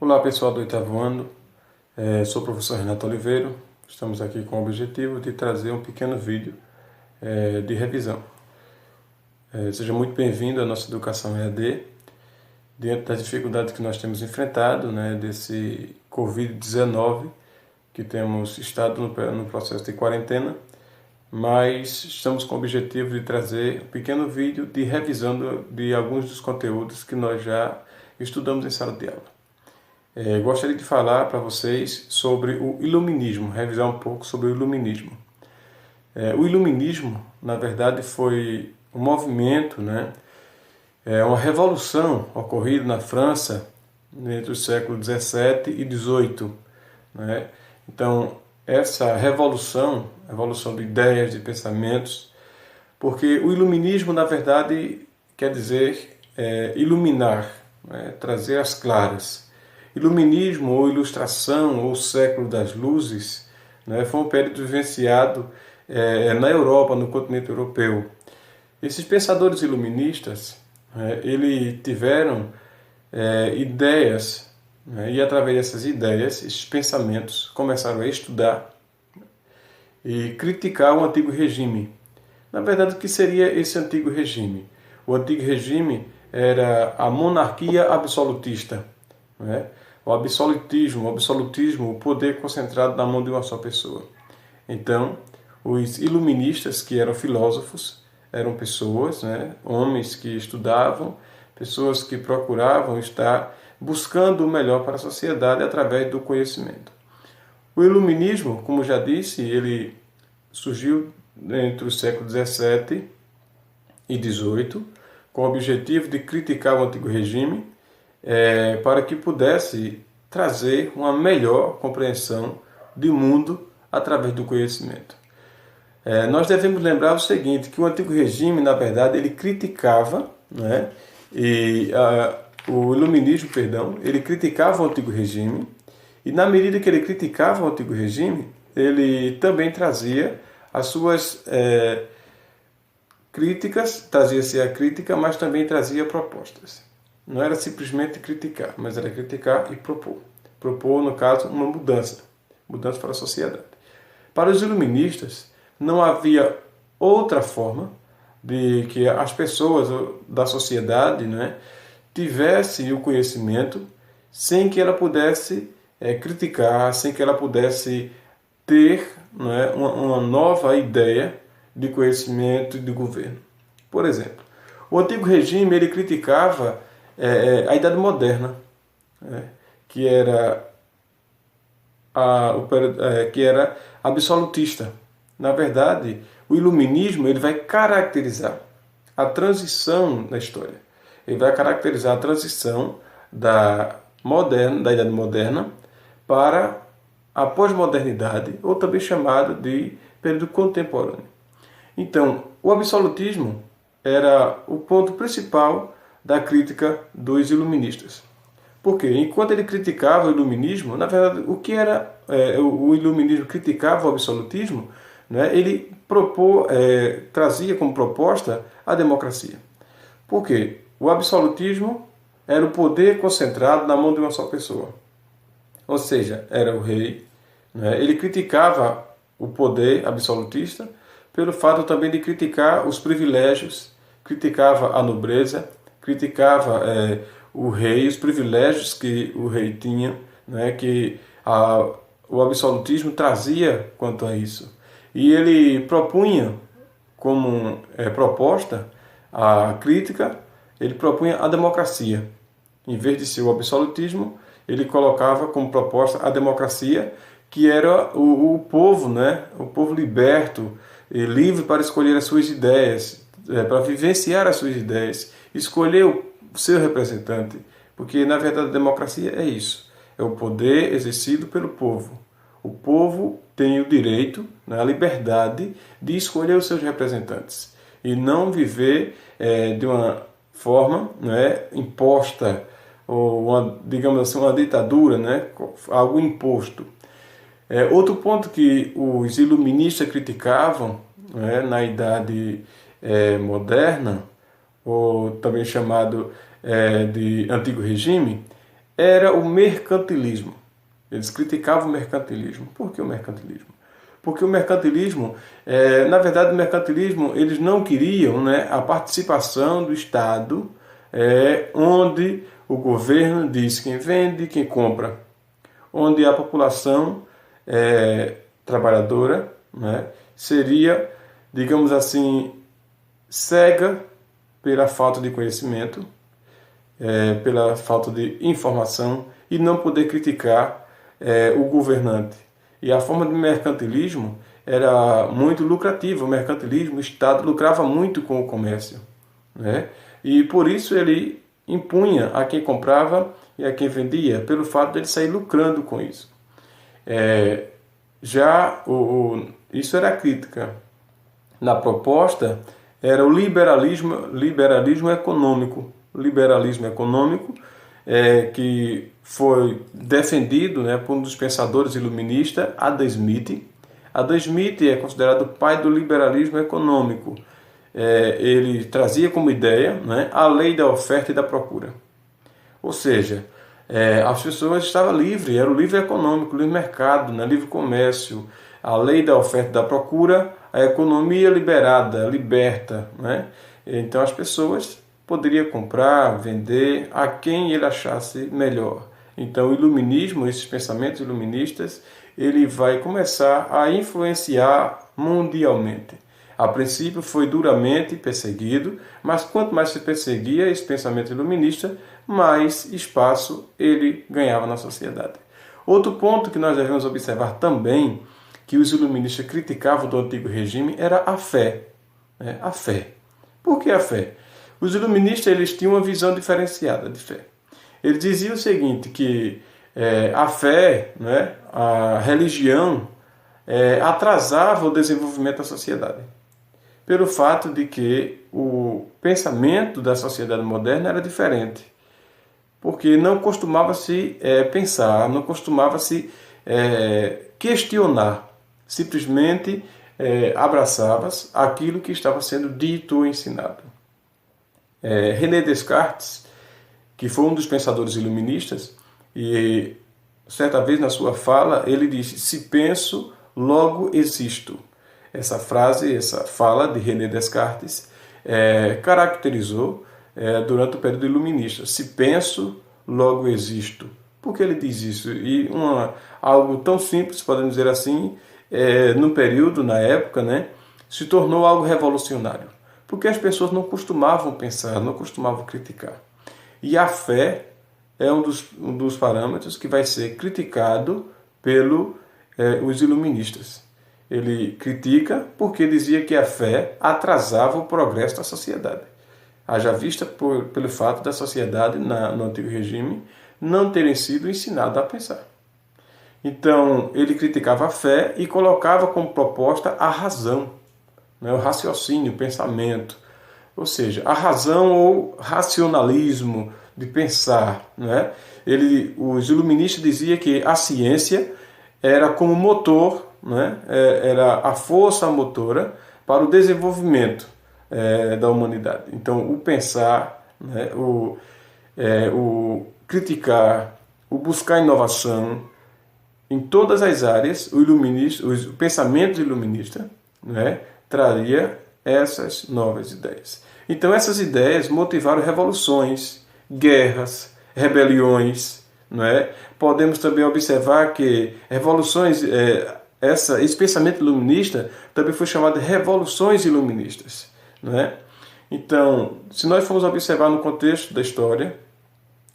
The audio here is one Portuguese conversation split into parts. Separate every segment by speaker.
Speaker 1: Olá pessoal do oitavo ano, sou o professor Renato Oliveira. Estamos aqui com o objetivo de trazer um pequeno vídeo de revisão. Seja muito bem-vindo à nossa educação EAD, diante das dificuldades que nós temos enfrentado, desse Covid-19, que temos estado no processo de quarentena, mas estamos com o objetivo de trazer um pequeno vídeo de revisão de alguns dos conteúdos que nós já estudamos em sala de aula. Gostaria de falar para vocês sobre o Iluminismo, revisar um pouco sobre o Iluminismo. O Iluminismo, na verdade, foi um movimento, uma revolução ocorrida na França entre os séculos XVII e XVIII. Então, essa revolução de ideias, de pensamentos, porque o Iluminismo, na verdade, quer dizer iluminar, trazer às claras. Iluminismo ou Ilustração ou Século das Luzes foi um período vivenciado na Europa, no continente europeu. Esses pensadores iluministas, eles tiveram ideias, e através dessas ideias, esses pensamentos começaram a estudar e criticar o antigo regime. Na verdade, o que seria esse antigo regime? O antigo regime era a monarquia absolutista, o absolutismo, o poder concentrado na mão de uma só pessoa. Então, os iluministas, que eram filósofos, eram pessoas, homens que estudavam, pessoas que procuravam estar buscando o melhor para a sociedade através do conhecimento. O iluminismo, como já disse, ele surgiu entre os séculos XVII e XVIII, com o objetivo de criticar o antigo regime, para que pudesse trazer uma melhor compreensão do mundo através do conhecimento. Nós devemos lembrar o seguinte, que o antigo regime, na verdade, ele criticava, o iluminismo, ele criticava o antigo regime, e na medida que ele criticava o antigo regime, ele também trazia as suas críticas, trazia-se a crítica, mas também trazia propostas. Não era simplesmente criticar, mas era criticar e propor. Propor, no caso, uma mudança para a sociedade. Para os iluministas, não havia outra forma de que as pessoas da sociedade tivessem o conhecimento sem que ela pudesse criticar, sem que ela pudesse ter uma nova ideia de conhecimento e de governo. Por exemplo, o antigo regime ele criticava a Idade Moderna, que era absolutista. Na verdade, o iluminismo ele vai caracterizar a transição na história. Ele vai caracterizar a transição da Idade Moderna para a pós-modernidade, ou também chamado de período contemporâneo. Então, o absolutismo era o ponto principal da crítica dos iluministas. Porque enquanto ele criticava o iluminismo, na verdade, o que era o iluminismo criticava o absolutismo, ele trazia como proposta a democracia. Por quê? O absolutismo era o poder concentrado na mão de uma só pessoa. Ou seja, era o rei. Ele criticava o poder absolutista pelo fato também de criticar os privilégios, criticava a nobreza, criticava o rei, os privilégios que o rei tinha, que o absolutismo trazia quanto a isso. E ele propunha como proposta a crítica, ele propunha a democracia. Em vez de ser o absolutismo, ele colocava como proposta a democracia, que era o povo, o povo liberto, e livre para escolher as suas ideias, para vivenciar as suas ideias, escolher o seu representante, porque na verdade a democracia é isso, é o poder exercido pelo povo. O povo tem o direito, a liberdade de escolher os seus representantes e não viver de uma forma imposta, ou digamos assim, uma ditadura, algo imposto. Outro ponto que os iluministas criticavam na Idade Moderna, ou também chamado de Antigo Regime, era o mercantilismo. Eles criticavam o mercantilismo. Por que o mercantilismo? Porque o mercantilismo, na verdade, o mercantilismo, eles não queriam, né, a participação do Estado, onde o governo diz quem vende e quem compra, onde a população trabalhadora, né, seria, digamos assim, cega pela falta de conhecimento, pela falta de informação e não poder criticar o governante. E a forma de mercantilismo era muito lucrativa. O mercantilismo, o Estado lucrava muito com o comércio, né? E por isso ele impunha a quem comprava e a quem vendia, pelo fato de ele sair lucrando com isso. Isso era a crítica. Na proposta, era o liberalismo econômico. O liberalismo econômico que foi defendido, né, por um dos pensadores iluministas, Adam Smith. Adam Smith é considerado o pai do liberalismo econômico. Ele trazia como ideia, né, a lei da oferta e da procura. Ou seja, as pessoas estavam livres, era o livre econômico, o livre mercado, né, livre comércio, a lei da oferta e da procura, a economia liberada, liberta, né? Então as pessoas poderiam comprar, vender a quem ele achasse melhor. Então o iluminismo, esses pensamentos iluministas, ele vai começar a influenciar mundialmente. A princípio foi duramente perseguido, mas quanto mais se perseguia esse pensamento iluminista, mais espaço ele ganhava na sociedade. Outro ponto que nós devemos observar também, que os iluministas criticavam do antigo regime, era a fé. Né? A fé. Por que a fé? Os iluministas eles tinham uma visão diferenciada de fé. Eles diziam o seguinte, que a fé, né, a religião, atrasava o desenvolvimento da sociedade. Pelo fato de que o pensamento da sociedade moderna era diferente. Porque não costumava-se pensar, não costumava-se questionar. Simplesmente abraçava-se aquilo que estava sendo dito ou ensinado. René Descartes, que foi um dos pensadores iluministas, e certa vez na sua fala ele disse: se penso, logo existo. Essa frase, essa fala de René Descartes caracterizou durante o período iluminista. Se penso, logo existo. Por que ele diz isso? E algo tão simples, podemos dizer assim, no período, na época, né, se tornou algo revolucionário. Porque as pessoas não costumavam pensar, não costumavam criticar. E a fé é um dos parâmetros que vai ser criticado pelos iluministas. Ele critica porque dizia que a fé atrasava o progresso da sociedade. Haja vista pelo fato da sociedade, no antigo regime, não terem sido ensinada a pensar. Então, ele criticava a fé e colocava como proposta a razão, né, o raciocínio, o pensamento. Ou seja, a razão ou racionalismo de pensar. Né? Os iluministas diziam que a ciência era como motor, né? Era a força motora para o desenvolvimento da humanidade. Então, o pensar, né? O criticar, o buscar inovação em todas as áreas, o pensamento iluminista, né? Traria essas novas ideias. Então, essas ideias motivaram revoluções, guerras, rebeliões. Não é? Podemos também observar que revoluções, esse pensamento iluminista também foi chamado de revoluções iluministas. Não é? Então, se nós formos observar no contexto da história,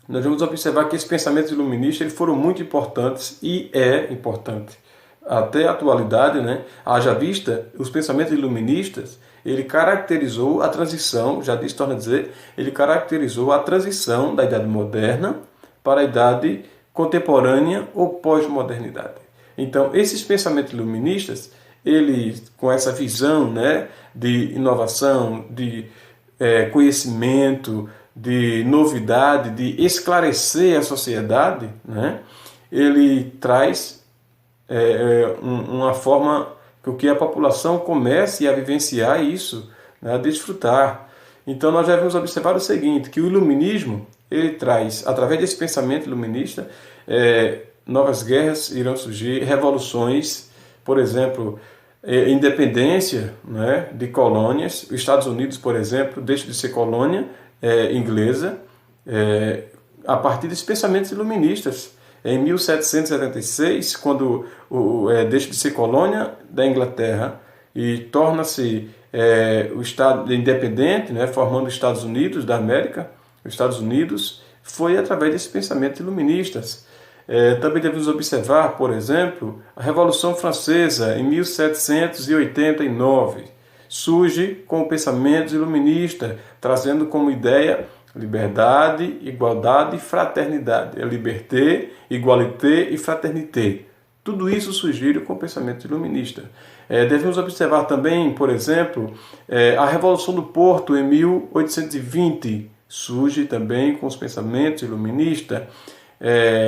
Speaker 1: nós vamos observar que esses pensamentos iluministas eles foram muito importantes e é importante. Até a atualidade, né? Haja vista, os pensamentos iluministas, ele caracterizou a transição, já disse, torna a dizer, ele caracterizou a transição da Idade Moderna para a Idade Contemporânea ou Pós-Modernidade. Então, esses pensamentos iluministas, eles, com essa visão, né, de inovação, de conhecimento, de novidade, de esclarecer a sociedade, né, ele traz uma forma que a população comece a vivenciar isso, né, a desfrutar. Então nós devemos observar o seguinte, que o iluminismo ele traz, através desse pensamento iluminista, novas guerras irão surgir, revoluções, por exemplo, independência, né, de colônias. Os Estados Unidos, por exemplo, deixa de ser colônia inglesa a partir dos pensamentos iluministas. Em 1776, quando deixa de ser colônia da Inglaterra e torna-se o Estado independente, né, formando os Estados Unidos da América, os Estados Unidos, foi através desses pensamentos iluministas. Também devemos observar, por exemplo, a Revolução Francesa, em 1789, surge com o pensamento iluminista, trazendo como ideia liberdade, igualdade e fraternidade. Liberté, igualité e fraternité. Tudo isso surgiu com o pensamento iluminista. Devemos observar também, por exemplo, a Revolução do Porto, em 1820, surge também com os pensamentos iluministas.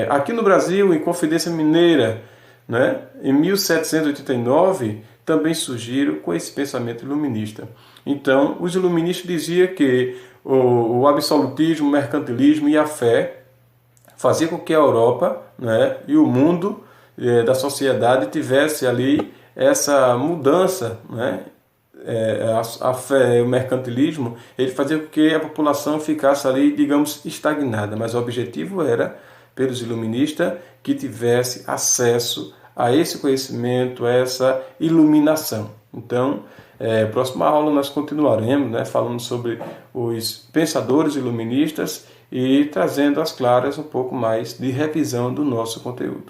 Speaker 1: Aqui no Brasil, em Confidência Mineira, né, em 1789, também surgiram com esse pensamento iluminista. Então, os iluministas diziam que o absolutismo, o mercantilismo e a fé fazia com que a Europa, né, e o mundo da sociedade tivesse ali essa mudança, né? A fé, o mercantilismo, ele fazia com que a população ficasse ali, digamos, estagnada, mas o objetivo era, pelos iluministas, que tivesse acesso a esse conhecimento, a essa iluminação. Então, próxima aula nós continuaremos, né, falando sobre os pensadores iluministas e trazendo às claras um pouco mais de revisão do nosso conteúdo.